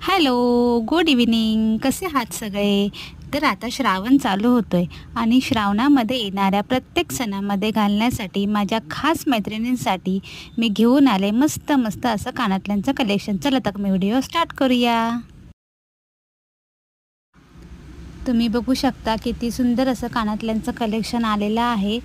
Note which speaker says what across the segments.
Speaker 1: Hello, good evening. कसे आहात सगळे? तर आता श्रावण चालू होतोय आणि श्रावणामध्ये येणाऱ्या प्रत्येक सणामध्ये घालण्यासाठी माझ्या खास मैत्रिणींसाठी मी घेऊन आले मस्त मस्त असं कानातल्यांचं कलेक्शन. चला तर मी व्हिडिओ स्टार्ट करूया. तुम्ही बघू शकता किती सुंदर असं कानातल्यांचं कलेक्शन आलेलं आहे.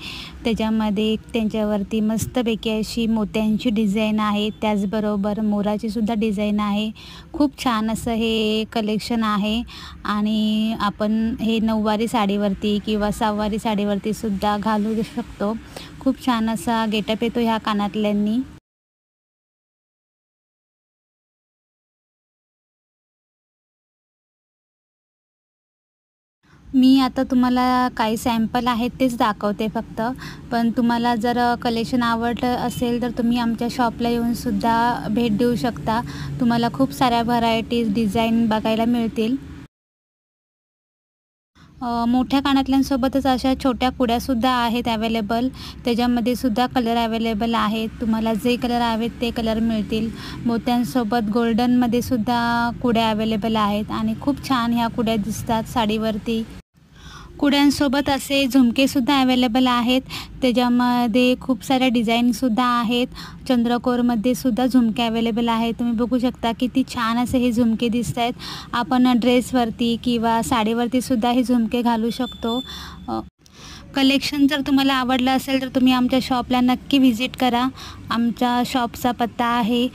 Speaker 1: त्याच्यामध्ये त्यांच्यावरती मस्तपैकी अशी मोत्यांची डिझाईन आहे, त्याचबरोबर मोराची सुद्धा डिझाईन आहे. खूप छान असं हे कलेक्शन आहे आणि आपण हे नऊवारी साडीवरती किंवा सहावारी साडीवरती सुद्धा घालू शकतो. खूप छान असा गेटअप येतो ह्या कानातल्यांनी. मी आता तुम्हाला काही सॅम्पल आहेत तेच दाखवते फक्त. पण तुम्हाला जर कलेक्शन आवडलं असेल तर तुम्ही आमच्या शॉपला येऊनसुद्धा भेट देऊ शकता. तुम्हाला खूप साऱ्या व्हरायटीज, डिझाईन बघायला मिळतील. मोठ्या कानातल्यांसोबतच अशा छोट्या कुड्यासुद्धा आहेत अवेलेबल. त्याच्यामध्ये सुद्धा कलर अवेलेबल आहेत. तुम्हाला जे कलर हवेत ते कलर मिळतील. मोत्यांसोबत गोल्डनमध्ये सुद्धा कुड्या अवेलेबल आहेत आणि खूप छान ह्या कुड्या दिसतात साडीवरती. कुड्यांसोबत असे झुमकेसुद्धा अवेलेबल आहेत. त्याच्यामध्ये खूप साऱ्या डिझाईनसुद्धा आहेत. चंद्रकोरमध्ये सुद्धा झुमके अवेलेबल आहेत. तुम्ही बघू शकता किती छान असे हे झुमके दिसत आहेत. आपण ड्रेसवरती किंवा साडीवरती सुद्धा हे झुमके घालू शकतो. कलेक्शन जर तुम्हाला आवडलं असेल तर तुम्ही आमच्या शॉपला नक्की व्हिजिट करा. आमच्या शॉपचा पत्ता आहे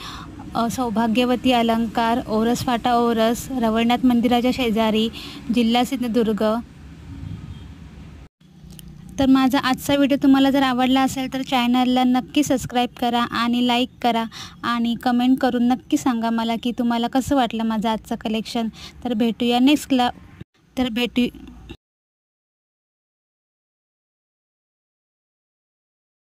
Speaker 1: सौभाग्यवती अलंकार, ओरस फाटा ओरस, रवळनाथ मंदिराच्या शेजारी, जिल्हा सिंधुदुर्ग. तर माझा आजचा व्हिडिओ तुम्हाला जर आवडला असेल तर चॅनलला नक्की सबस्क्राईब करा आणि लाईक करा आणि कमेंट करून नक्की सांगा मला की तुम्हाला कसं वाटलं माझं आजचं कलेक्शन. तर भेटूया नेक्स्टला. तर भेटू